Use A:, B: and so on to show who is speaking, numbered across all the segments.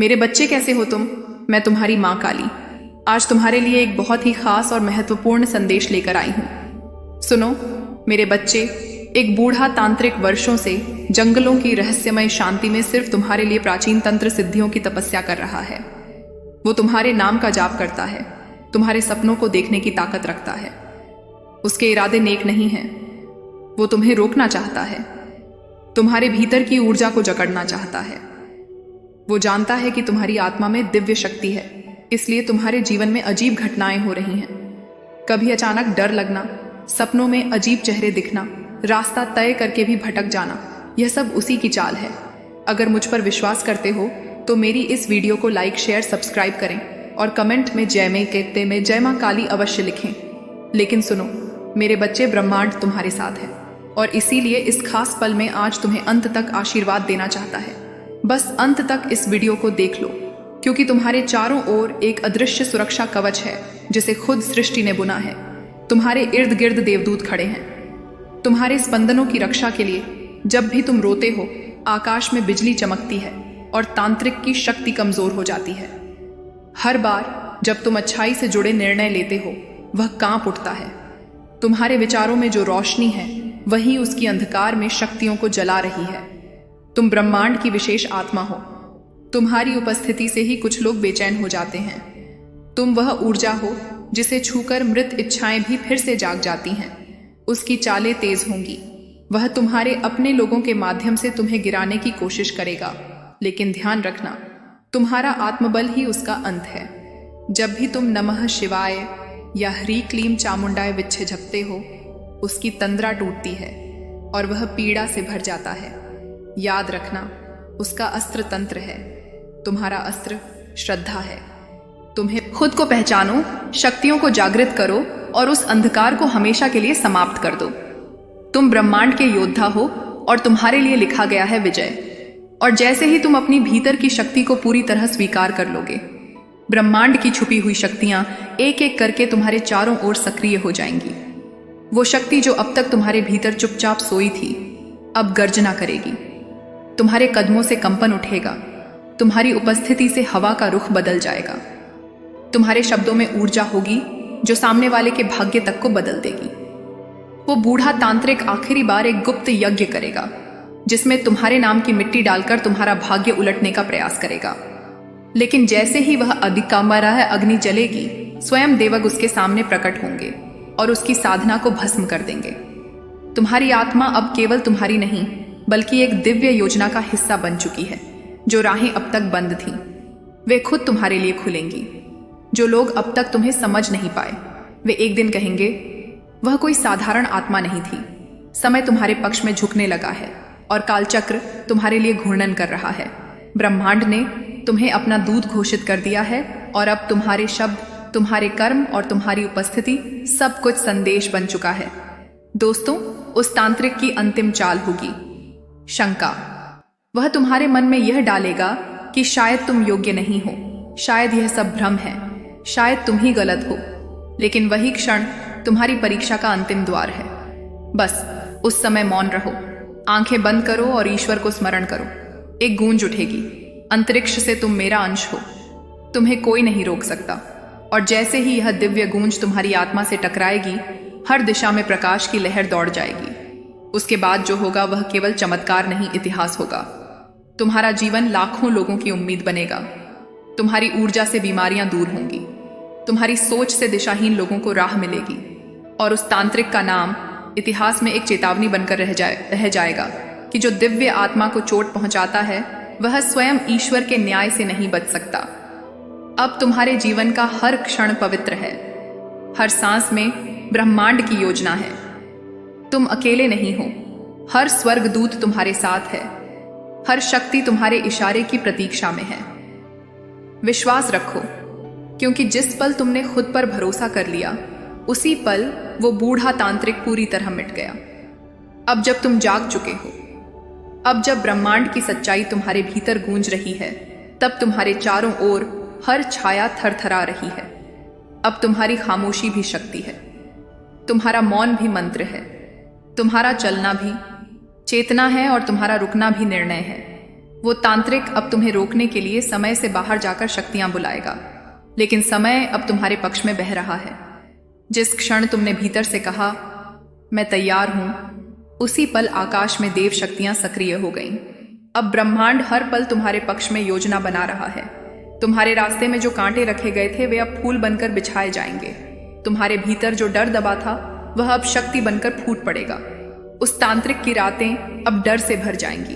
A: मेरे बच्चे कैसे हो तुम? मैं तुम्हारी माँ काली आज तुम्हारे लिए एक बहुत ही खास और महत्वपूर्ण संदेश लेकर आई हूँ। सुनो मेरे बच्चे, एक बूढ़ा तांत्रिक वर्षों से जंगलों की रहस्यमय शांति में सिर्फ तुम्हारे लिए प्राचीन तंत्र सिद्धियों की तपस्या कर रहा है। वो तुम्हारे नाम का जाप करता है, तुम्हारे सपनों को देखने की ताकत रखता है। उसके इरादे नेक नहीं हैं। वो तुम्हें रोकना चाहता है, तुम्हारे भीतर की ऊर्जा को जकड़ना चाहता है। वो जानता है कि तुम्हारी आत्मा में दिव्य शक्ति है, इसलिए तुम्हारे जीवन में अजीब घटनाएं हो रही हैं। कभी अचानक डर लगना, सपनों में अजीब चेहरे दिखना, रास्ता तय करके भी भटक जाना, यह सब उसी की चाल है। अगर मुझ पर विश्वास करते हो तो मेरी इस वीडियो को लाइक, शेयर, सब्सक्राइब करें और कमेंट में जय में कहते में जय मां काली अवश्य लिखें। लेकिन सुनो मेरे बच्चे, ब्रह्मांड तुम्हारे साथ है और इसीलिए इस खास पल में आज तुम्हें अंत तक आशीर्वाद देना चाहता है। बस अंत तक इस वीडियो को देख लो, क्योंकि तुम्हारे चारों ओर एक अदृश्य सुरक्षा कवच है जिसे खुद सृष्टि ने बुना है। तुम्हारे इर्द गिर्द देवदूत खड़े हैं तुम्हारे स्पंदनों की रक्षा के लिए। जब भी तुम रोते हो आकाश में बिजली चमकती है और तांत्रिक की शक्ति कमजोर हो जाती है। हर बार जब तुम अच्छाई से जुड़े निर्णय लेते हो वह कांप उठता है। तुम्हारे विचारों में जो रोशनी है वही उसकी अंधकार में शक्तियों को जला रही है। तुम ब्रह्मांड की विशेष आत्मा हो। तुम्हारी उपस्थिति से ही कुछ लोग बेचैन हो जाते हैं। तुम वह ऊर्जा हो जिसे छूकर मृत इच्छाएं भी फिर से जाग जाती हैं। उसकी चालें तेज होंगी। वह तुम्हारे अपने लोगों के माध्यम से तुम्हें गिराने की कोशिश करेगा, लेकिन ध्यान रखना तुम्हारा आत्मबल ही उसका अंत है। जब भी तुम नमः शिवाय या ह्री क्लीम चामुंडाय विच्छे झपते हो, उसकी तंद्रा टूटती है और वह पीड़ा से भर जाता है। याद रखना उसका अस्त्र तंत्र है, तुम्हारा अस्त्र श्रद्धा है। तुम्हें खुद को पहचानो, शक्तियों को जागृत करो और उस अंधकार को हमेशा के लिए समाप्त कर दो। तुम ब्रह्मांड के योद्धा हो और तुम्हारे लिए लिखा गया है विजय। और जैसे ही तुम अपनी भीतर की शक्ति को पूरी तरह स्वीकार कर लोगे, ब्रह्मांड की छुपी हुई शक्तियां एक एक करके तुम्हारे चारों ओर सक्रिय हो जाएंगी। वो शक्ति जो अब तक तुम्हारे भीतर चुपचाप सोई थी, अब गर्जना करेगी। तुम्हारे कदमों से कंपन उठेगा, तुम्हारी उपस्थिति से हवा का रुख बदल जाएगा। तुम्हारे शब्दों में ऊर्जा होगी जो सामने वाले के भाग्य तक को बदल देगी। वो बूढ़ा तांत्रिक आखिरी बार एक गुप्त यज्ञ करेगा जिसमें तुम्हारे नाम की मिट्टी डालकर तुम्हारा भाग्य उलटने का प्रयास करेगा। लेकिन जैसे ही वह अधिकामरा अग्नि जलेगी, स्वयं देवग उसके सामने प्रकट होंगे और उसकी साधना को भस्म कर देंगे। तुम्हारी आत्मा अब केवल तुम्हारी नहीं बल्कि एक दिव्य योजना का हिस्सा बन चुकी है। जो राहें अब तक बंद थीं, वे खुद तुम्हारे लिए खुलेंगी। जो लोग अब तक तुम्हें समझ नहीं पाए, वे एक दिन कहेंगे वह कोई साधारण आत्मा नहीं थी। समय तुम्हारे पक्ष में झुकने लगा है और कालचक्र तुम्हारे लिए घूर्णन कर रहा है। ब्रह्मांड ने तुम्हें अपना दूत घोषित कर दिया है और अब तुम्हारे शब्द, तुम्हारे कर्म और तुम्हारी उपस्थिति सब कुछ संदेश बन चुका है। दोस्तों, उस तांत्रिक की अंतिम चाल होगी शंका। वह तुम्हारे मन में यह डालेगा कि शायद तुम योग्य नहीं हो, शायद यह सब भ्रम है, शायद तुम ही गलत हो। लेकिन वही क्षण तुम्हारी परीक्षा का अंतिम द्वार है। बस उस समय मौन रहो, आंखें बंद करो और ईश्वर को स्मरण करो। एक गूंज उठेगी, अंतरिक्ष से तुम मेरा अंश हो, तुम्हें कोई नहीं रोक सकता। और जैसे ही यह दिव्य गूंज तुम्हारी आत्मा से टकराएगी, हर दिशा में प्रकाश की लहर दौड़ जाएगी। उसके बाद जो होगा वह केवल चमत्कार नहीं, इतिहास होगा। तुम्हारा जीवन लाखों लोगों की उम्मीद बनेगा। तुम्हारी ऊर्जा से बीमारियां दूर होंगी, तुम्हारी सोच से दिशाहीन लोगों को राह मिलेगी और उस तांत्रिक का नाम इतिहास में एक चेतावनी बनकर रह जाएगा कि जो दिव्य आत्मा को चोट पहुंचाता है वह स्वयं ईश्वर के न्याय से नहीं बच सकता। अब तुम्हारे जीवन का हर क्षण पवित्र है, हर सांस में ब्रह्मांड की योजना है। तुम अकेले नहीं हो, हर स्वर्गदूत तुम्हारे साथ है, हर शक्ति तुम्हारे इशारे की प्रतीक्षा में है। विश्वास रखो, क्योंकि जिस पल तुमने खुद पर भरोसा कर लिया, उसी पल वो बूढ़ा तांत्रिक पूरी तरह मिट गया। अब जब तुम जाग चुके हो, अब जब ब्रह्मांड की सच्चाई तुम्हारे भीतर गूंज रही है, तब तुम्हारे चारों ओर हर छाया थरथरा रही है। अब तुम्हारी खामोशी भी शक्ति है, तुम्हारा मौन भी मंत्र है, तुम्हारा चलना भी चेतना है और तुम्हारा रुकना भी निर्णय है। वो तांत्रिक अब तुम्हें रोकने के लिए समय से बाहर जाकर शक्तियां बुलाएगा, लेकिन समय अब तुम्हारे पक्ष में बह रहा है। जिस क्षण तुमने भीतर से कहा मैं तैयार हूं, उसी पल आकाश में देव शक्तियां सक्रिय हो गईं। अब ब्रह्मांड हर पल तुम्हारे पक्ष में योजना बना रहा है। तुम्हारे रास्ते में जो कांटे रखे गए थे वे अब फूल बनकर बिछाए जाएंगे। तुम्हारे भीतर जो डर दबा था वह अब शक्ति बनकर फूट पड़ेगा। उस तांत्रिक की रातें अब डर से भर जाएंगी,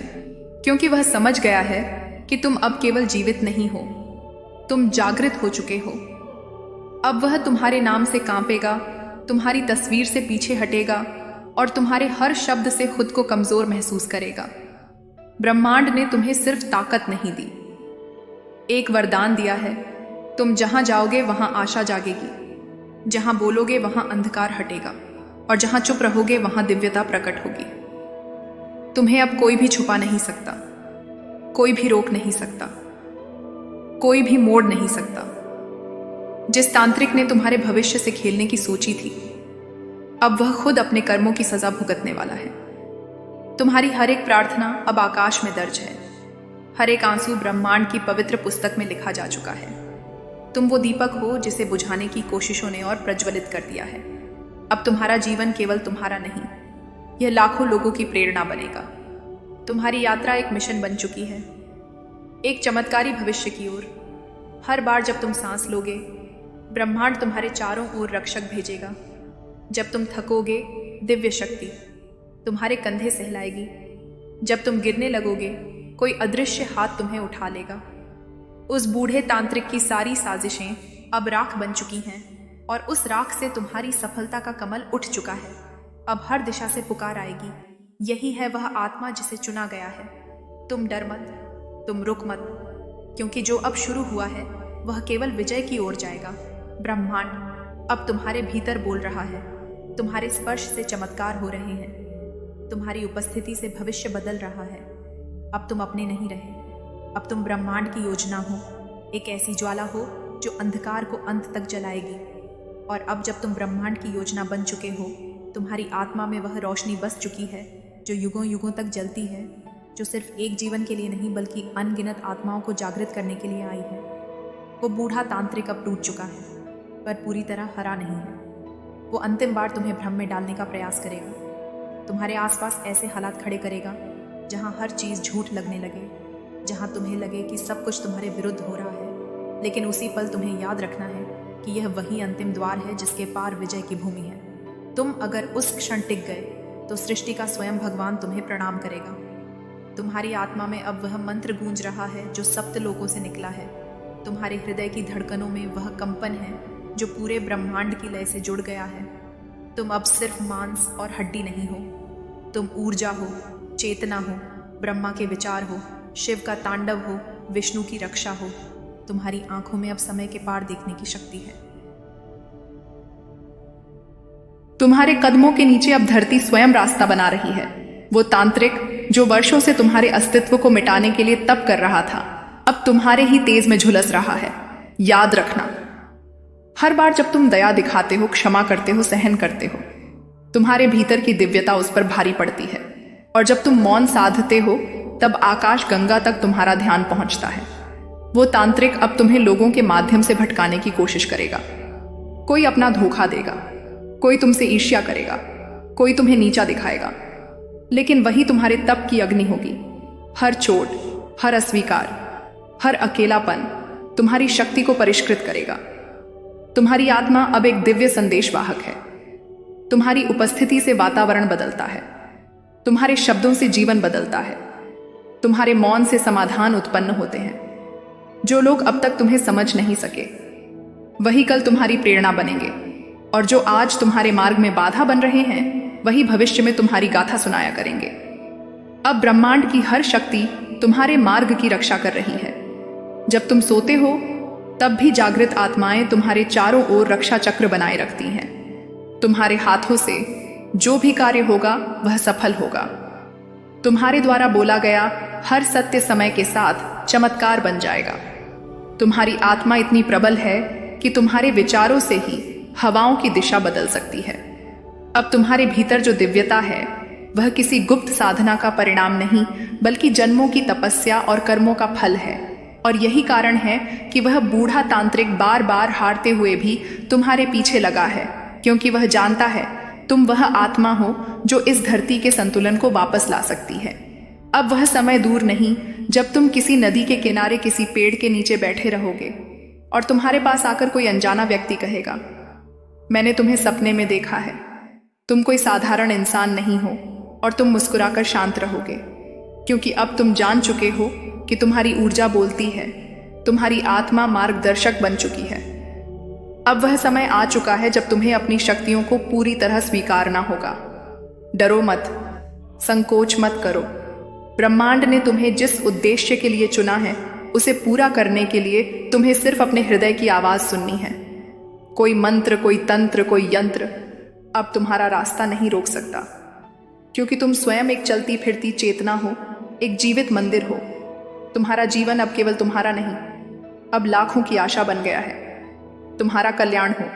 A: क्योंकि वह समझ गया है कि तुम अब केवल जीवित नहीं हो, तुम जागृत हो चुके हो। अब वह तुम्हारे नाम से कांपेगा, तुम्हारी तस्वीर से पीछे हटेगा और तुम्हारे हर शब्द से खुद को कमजोर महसूस करेगा। ब्रह्मांड ने तुम्हें सिर्फ ताकत नहीं दी, एक वरदान दिया है। तुम जहां जाओगे वहां आशा जागेगी, जहां बोलोगे वहां अंधकार हटेगा और जहां चुप रहोगे वहां दिव्यता प्रकट होगी। तुम्हें अब कोई भी छुपा नहीं सकता, कोई भी रोक नहीं सकता, कोई भी मोड़ नहीं सकता। जिस तांत्रिक ने तुम्हारे भविष्य से खेलने की सोची थी, अब वह खुद अपने कर्मों की सजा भुगतने वाला है। तुम्हारी हर एक प्रार्थना अब आकाश में दर्ज है, हर एक आंसू ब्रह्मांड की पवित्र पुस्तक में लिखा जा चुका है। तुम वो दीपक हो जिसे बुझाने की कोशिशों ने और प्रज्वलित कर दिया है। अब तुम्हारा जीवन केवल तुम्हारा नहीं, यह लाखों लोगों की प्रेरणा बनेगा। तुम्हारी यात्रा एक मिशन बन चुकी है, एक चमत्कारी भविष्य की ओर। हर बार जब तुम सांस लोगे, ब्रह्मांड तुम्हारे चारों ओर रक्षक भेजेगा। जब तुम थकोगे, दिव्य शक्ति तुम्हारे कंधे सहलाएगी। जब तुम गिरने लगोगे, कोई अदृश्य हाथ तुम्हें उठा लेगा। उस बूढ़े तांत्रिक की सारी साजिशें अब राख बन चुकी हैं और उस राख से तुम्हारी सफलता का कमल उठ चुका है। अब हर दिशा से पुकार आएगी, यही है वह आत्मा जिसे चुना गया है। तुम डर मत, तुम रुक मत, क्योंकि जो अब शुरू हुआ है वह केवल विजय की ओर जाएगा। ब्रह्मांड अब तुम्हारे भीतर बोल रहा है, तुम्हारे स्पर्श से चमत्कार हो रहे हैं, तुम्हारी उपस्थिति से भविष्य बदल रहा है। अब तुम अपने नहीं रहे, अब तुम ब्रह्मांड की योजना हो, एक ऐसी ज्वाला हो जो अंधकार को अंत तक जलाएगी। और अब जब तुम ब्रह्मांड की योजना बन चुके हो, तुम्हारी आत्मा में वह रोशनी बस चुकी है जो युगों युगों तक जलती है, जो सिर्फ एक जीवन के लिए नहीं बल्कि अनगिनत आत्माओं को जागृत करने के लिए आई है। वो बूढ़ा तांत्रिक अब टूट चुका है, पर पूरी तरह हरा नहीं है। वो अंतिम बार तुम्हें भ्रम में डालने का प्रयास करेगा, तुम्हारे आसपास ऐसे हालात खड़े करेगा जहां हर चीज़ झूठ लगने लगे, जहां तुम्हें लगे कि सब कुछ तुम्हारे विरुद्ध हो रहा है। लेकिन उसी पल तुम्हें याद रखना है कि यह वही अंतिम द्वार है जिसके पार विजय की भूमि है। तुम अगर उस क्षण टिक गए तो सृष्टि का स्वयं भगवान तुम्हें प्रणाम करेगा। तुम्हारी आत्मा में अब वह मंत्र गूंज रहा है जो सप्त लोकों से निकला है। तुम्हारे हृदय की धड़कनों में वह कंपन है जो पूरे ब्रह्मांड की लय से जुड़ गया है। तुम अब सिर्फ मांस और हड्डी नहीं हो, तुम ऊर्जा हो, चेतना हो, ब्रह्मा के विचार हो, शिव का तांडव हो, विष्णु की रक्षा हो। तुम्हारी आंखों में अब समय के पार देखने की शक्ति है। तुम्हारे कदमों के नीचे अब धरती स्वयं रास्ता बना रही है। वो तांत्रिक जो वर्षों से तुम्हारे अस्तित्व को मिटाने के लिए तप कर रहा था, अब तुम्हारे ही तेज में झुलस रहा है। याद रखना, हर बार जब तुम दया दिखाते हो, क्षमा करते हो, सहन करते हो, तुम्हारे भीतर की दिव्यता उस पर भारी पड़ती है। और जब तुम मौन साधते हो, तब आकाश गंगा तक तुम्हारा ध्यान पहुंचता है। वो तांत्रिक अब तुम्हें लोगों के माध्यम से भटकाने की कोशिश करेगा। कोई अपना धोखा देगा, कोई तुमसे ईर्ष्या करेगा, कोई तुम्हें नीचा दिखाएगा, लेकिन वही तुम्हारे तप की अग्नि होगी। हर चोट, हर अस्वीकार, हर अकेलापन तुम्हारी शक्ति को परिष्कृत करेगा। तुम्हारी आत्मा अब एक दिव्य संदेशवाहक है। तुम्हारी उपस्थिति से वातावरण बदलता है, तुम्हारे शब्दों से जीवन बदलता है, तुम्हारे मौन से समाधान उत्पन्न होते हैं। जो लोग अब तक तुम्हें समझ नहीं सके, वही कल तुम्हारी प्रेरणा बनेंगे, और जो आज तुम्हारे मार्ग में बाधा बन रहे हैं, वही भविष्य में तुम्हारी गाथा सुनाया करेंगे। अब ब्रह्मांड की हर शक्ति तुम्हारे मार्ग की रक्षा कर रही है। जब तुम सोते हो, तब भी जागृत आत्माएं तुम्हारे चारों ओर रक्षा चक्र बनाए रखती हैं। तुम्हारे हाथों से जो भी कार्य होगा वह सफल होगा। तुम्हारे द्वारा बोला गया हर सत्य समय के साथ चमत्कार बन जाएगा। तुम्हारी आत्मा इतनी प्रबल है कि तुम्हारे विचारों से ही हवाओं की दिशा बदल सकती है। अब तुम्हारे भीतर जो दिव्यता है, वह किसी गुप्त साधना का परिणाम नहीं, बल्कि जन्मों की तपस्या और कर्मों का फल है। और यही कारण है कि वह बूढ़ा तांत्रिक बार बार हारते हुए भी तुम्हारे पीछे लगा है, क्योंकि वह जानता है तुम वह आत्मा हो जो इस धरती के संतुलन को वापस ला सकती है। अब वह समय दूर नहीं जब तुम किसी नदी के किनारे किसी पेड़ के नीचे बैठे रहोगे और तुम्हारे पास आकर कोई अनजाना व्यक्ति कहेगा, मैंने तुम्हें सपने में देखा है, तुम कोई साधारण इंसान नहीं हो। और तुम मुस्कुराकर शांत रहोगे, क्योंकि अब तुम जान चुके हो कि तुम्हारी ऊर्जा बोलती है, तुम्हारी आत्मा मार्गदर्शक बन चुकी है। अब वह समय आ चुका है जब तुम्हें अपनी शक्तियों को पूरी तरह स्वीकारना होगा। डरो मत, संकोच मत करो। ब्रह्मांड ने तुम्हें जिस उद्देश्य के लिए चुना है उसे पूरा करने के लिए तुम्हें सिर्फ अपने हृदय की आवाज सुननी है। कोई मंत्र, कोई तंत्र, कोई यंत्र अब तुम्हारा रास्ता नहीं रोक सकता, क्योंकि तुम स्वयं एक चलती फिरती चेतना हो, एक जीवित मंदिर हो। तुम्हारा जीवन अब केवल तुम्हारा नहीं, अब लाखों की आशा बन गया है। तुम्हारा कल्याण हो।